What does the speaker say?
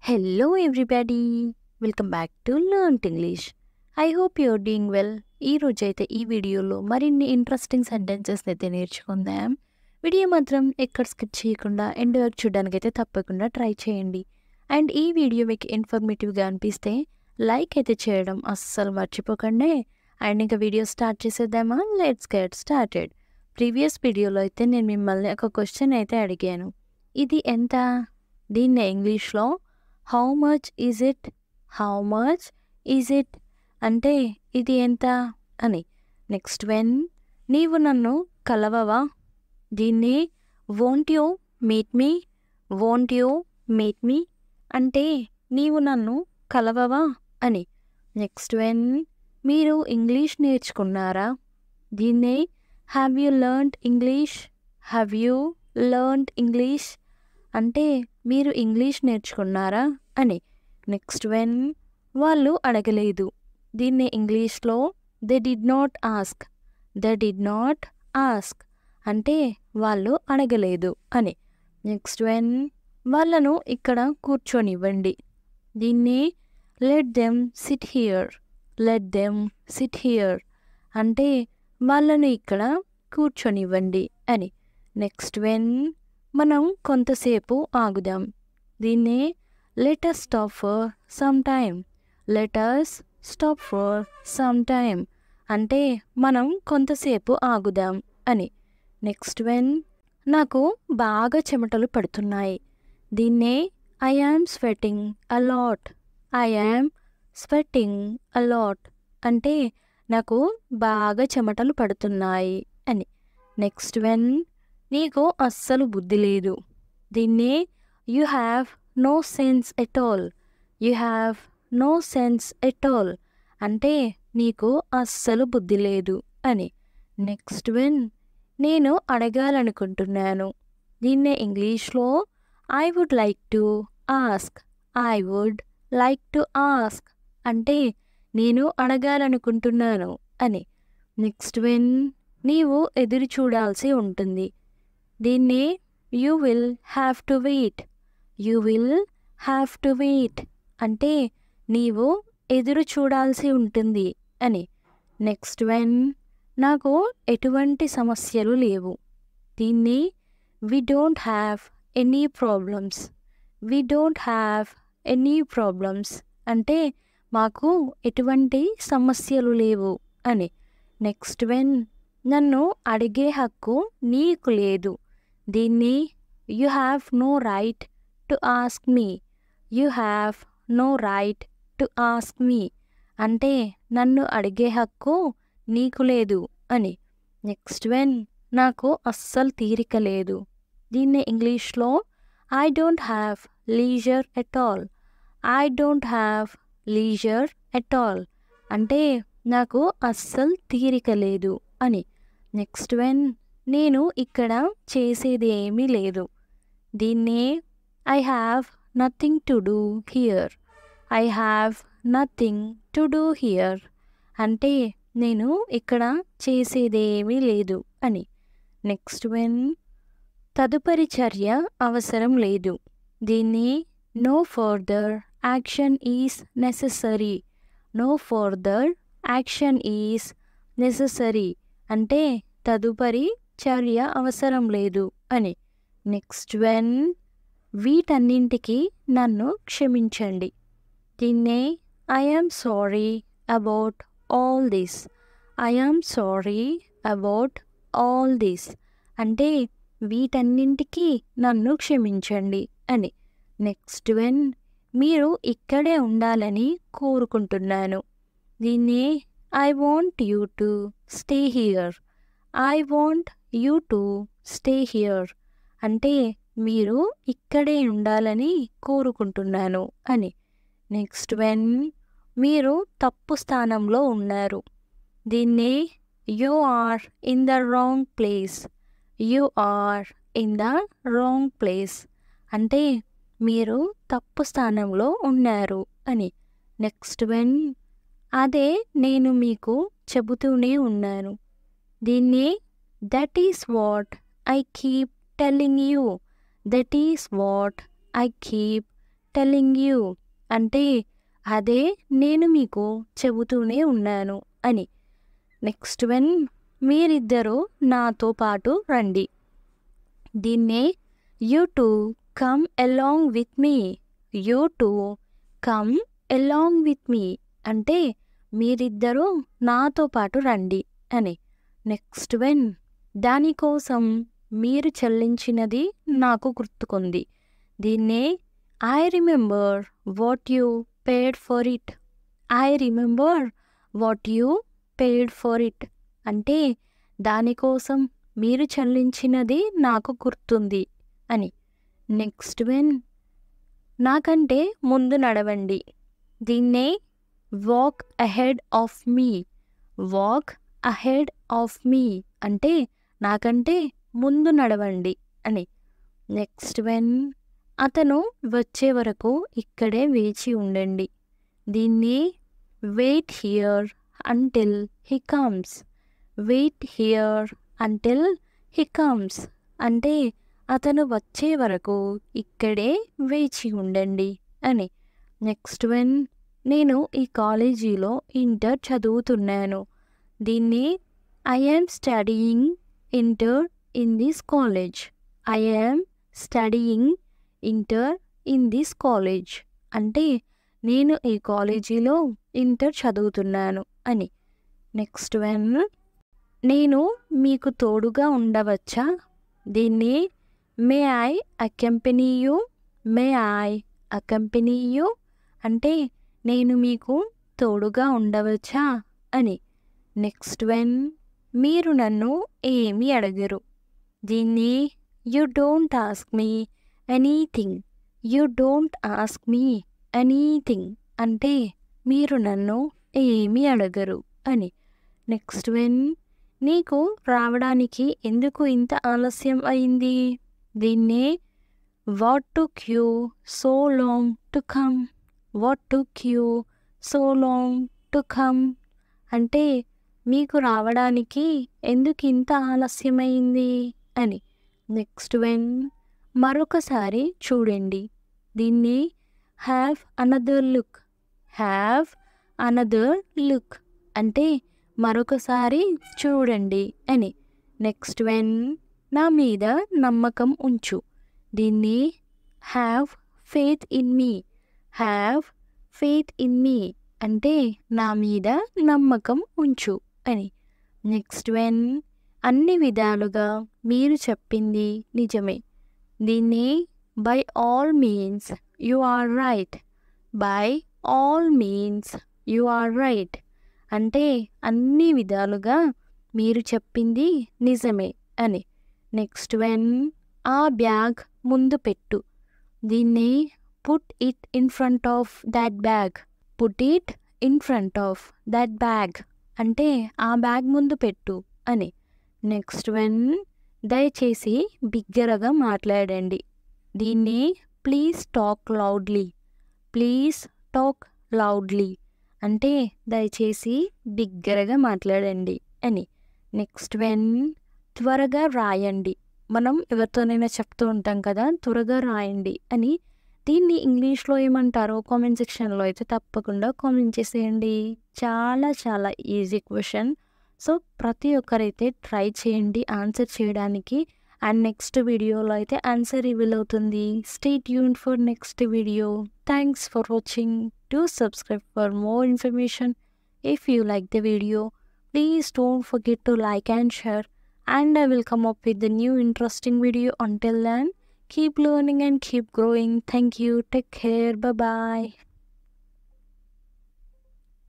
Hello, everybody. Welcome back to Learnt English. I hope you're doing well. ఈ రోజైతే ఈ వీడియోలో మరిన్ని ఇంట్రెస్టింగ్ సెంటెన్సెస్ అయితే నేర్చుకుందాం. వీడియో మాత్రం ఎక్కడ స్కిప్ చేయకుండా ఎండ్ వరకు చూడడానికి అయితే తప్పకుండా ట్రై చేయండి. అండ్ ఈ వీడియో మీకు ఇన్ఫర్మేటివ్గా అనిపిస్తే లైక్ అయితే చేయడం అస్సలు మర్చిపోకండి. అండ్ ఇంకా వీడియో స్టార్ట్ చేసేద్దామా? Let's get started. ప్రీవియస్ వీడియోలో అయితే నేను మిమ్మల్ని ఒక క్వశ్చన్ అయితే అడిగాను. ఇది ఎంత? దీన్ని ఇంగ్లీష్లో how much is it, how much is it అంటే ఇది ఎంత అని. నెక్స్ట్ వెన్ నీవు నన్ను కలవవా, దీన్ని won't you meet me, won't you meet me అంటే నీవు నన్ను కలవవా అని. నెక్స్ట్ వెన్ మీరు ఇంగ్లీష్ నేర్చుకున్నారా, దీన్ని have you learned English, have you learned English అంటే మీరు ఇంగ్లీష్ నేర్చుకున్నారా అని. నెక్స్ట్ వెన్ వాళ్ళు అడగలేదు, దీన్ని ఇంగ్లీష్లో they did not ask, they did not ask అంటే వాళ్ళు అడగలేదు అని. నెక్స్ట్ వెన్ వాళ్ళను ఇక్కడ కూర్చొనివ్వండి, దీన్ని let them SIT here, let them SIT here అంటే వాళ్ళను ఇక్కడ కూర్చొనివ్వండి అని. నెక్స్ట్ వెన్ మనం కొంతసేపు ఆగుదాం, దీన్ని let us stop for some time, let us stop for some time అంటే మనం కొంతసేపు ఆగుదాం అని. నెక్స్ట్ వెన్ నాకు బాగా చెమటలు పడుతున్నాయి, దీన్నే I am sweating a lot, I am sweating a lot అంటే నాకు బాగా చెమటలు పడుతున్నాయి అని. నెక్స్ట్ వెన్ నీకు అస్సలు బుద్ధి లేదు, దీన్నే you have no sense at all, you have no sense at all అంటే నీకు అస్సలు బుద్ధి లేదు అని. నెక్స్ట్ వెన్ నేను అడగాలనుకుంటున్నాను, దీన్నే ఇంగ్లీష్లో I would like to ask, I would like to ask అంటే నేను అడగాలనుకుంటున్నాను అని. నెక్స్ట్ వెన్ నీవు ఎదురు చూడాల్సి ఉంటుంది, దీన్ని you will have to wait, you will have to wait అంటే నీవు ఎదురు చూడాల్సి ఉంటుంది అని. నెక్స్ట్ వెన్ నాకు ఎటువంటి సమస్యలు లేవు, దీన్ని we don't have any problems, we don't have any problems అంటే మాకు ఎటువంటి సమస్యలు లేవు అని. నెక్స్ట్ వెన్ నన్ను అడిగే హక్కు నీకు లేదు, దీన్ని you have no right to ask me, you have no right to ask me అంటే నన్ను అడిగే హక్కు నీకు లేదు అని. నెక్స్ట్ వెన్ నాకు అస్సలు తీరిక లేదు, దీన్ని ఇంగ్లీష్లో I don't have leisure at all, I don't have leisure at all అంటే నాకు అస్సలు తీరిక లేదు అని. నెక్స్ట్ వెన్ నేను ఇక్కడ చేసేది ఏమీ లేదు, దీన్నే I have nothing to do here, I have nothing to do here అంటే నేను ఇక్కడ చేసేదేమీ లేదు అని. నెక్స్ట్ వెన్ తదుపరి చర్య అవసరం లేదు, దీన్ని no further action is necessary, no further action is necessary అంటే తదుపరి చర్య అవసరం లేదు అని. నెక్స్ట్ వెన్ వీటన్నింటికి నన్ను క్షమించండి, దీన్నే I am sorry about all this, I am sorry about all this అంటే వీటన్నింటికి నన్ను క్షమించండి అని. నెక్స్ట్ వెన్ మీరు ఇక్కడే ఉండాలని కోరుకుంటున్నాను, దీన్ని I want you to stay here, I want you to stay here అంటే మీరు ఇక్కడే ఉండాలని కోరుకుంటున్నాను అని. నెక్స్ట్ వెన్ మీరు తప్పు స్థానంలో ఉన్నారు, దీన్ని you are in the wrong place, you are in the wrong place అంటే మీరు తప్పు స్థానంలో ఉన్నారు అని. నెక్స్ట్ వెన్ అదే నేను మీకు చెబుతూనే ఉన్నాను, దీన్ని that is what I keep telling you, that is what I keep telling you అంటే అదే నేను మీకు చెబుతూనే ఉన్నాను అని. నెక్స్ట్ వన్, మీరిద్దరూ నాతో పాటు రండి. దీన్నే you two come along with me. You two come along with me అంటే మీరిద్దరూ నాతో పాటు రండి అని. నెక్స్ట్ వన్, దానికోసం మీరు చెల్లించినది నాకు గుర్తుకుంది. దీన్నే I remember what you paid for it. I remember what you paid for it అంటే దానికోసం మీరు చెల్లించినది నాకు గుర్తుంది అని. నెక్స్ట్ వన్, నాకంటే ముందు నడవండి. దీన్నే walk ahead of me. Walk ahead of me అంటే నాకంటే ముందు నడవండి అని. నెక్స్ట్ వన్, అతను వచ్చే వరకు ఇక్కడే వేచి ఉండండి. దీన్ని wait here until he comes. Wait here until he comes అంటే అతను వచ్చే వరకు ఇక్కడే వేచి ఉండండి అని. నెక్స్ట్ వన్, నేను ఈ కాలేజీలో ఇంటర్ చదువుతున్నాను. దీన్ని I am studying inter in this college. I am studying inter in this college అంటే నేను ఈ కాలేజీలో ఇంటర్ చదువుతున్నాను అని. నెక్స్ట్ వన్, నేను మీకు తోడుగా ఉండవచ్చా. దీన్ని may I accompany you. May I accompany you అంటే నేను మీకు తోడుగా ఉండవచ్చా అని. నెక్స్ట్ వన్, మీరు నన్ను ఏమీ అడగరు. దీన్ని you don't ask me anything. You don't ask me anything అంటే మీరు నన్ను ఏమీ అడగరు అని. నెక్స్ట్ వన్, నీకు రావడానికి ఎందుకు ఇంత ఆలస్యం అయింది. దీన్నే what took you so long to come. What took you so long to come అంటే మీకు రావడానికి ఎందుకు ఇంత ఆలస్యమైంది అని. నెక్స్ట్ వన్, మరొకసారి చూడండి. దీన్ని have another look. Have another look అంటే మరొకసారి చూడండి అని. నెక్స్ట్ వన్, నా మీద నమ్మకం ఉంచు. దీన్ని have faith in me. Have faith in me అంటే నా మీద నమ్మకం ఉంచు అని. నెక్స్ట్ వన్, అన్ని విధాలుగా మీరు చెప్పింది నిజమే. దీన్ని by all means you are right. By all means you are right అంటే అన్ని విధాలుగా మీరు చెప్పింది నిజమే అని. నెక్స్ట్ వన్, ఆ బ్యాగ్ ముందు పెట్టు. దీన్ని put it in front of that bag. Put it in front of that bag అంటే ఆ బ్యాగ్ ముందు పెట్టు అని. నెక్స్ట్ వన్, దయచేసి బిగ్గరగా మాట్లాడండి. దీన్ని please talk loudly. Please talk loudly అంటే దయచేసి బిగ్గరగా మాట్లాడండి అని. నెక్స్ట్ వన్, త్వరగా రాయండి. మనం ఎవరితోనైనా చెప్తూ ఉంటాం కదా త్వరగా రాయండి అని. దీన్ని ఇంగ్లీష్లో ఏమంటారో కామెంట్ సెక్షన్లో అయితే తప్పకుండా కామెంట్ చేసేయండి. చాలా చాలా ఈజీ క్వశ్చన్. సో ప్రతి ఒక్కరైతే ట్రై చేయండి ఆన్సర్ చేయడానికి. అండ్ నెక్స్ట్ వీడియోలో అయితే ఆన్సర్ రివీల్ అవుతుంది. Stay tuned for next video. Thanks for watching. Do subscribe for more information. If you like the video, please don't forget to like and share. And I will come up with a new interesting video. Until then, keep learning and keep growing. Thank you. Take care. Bye bye.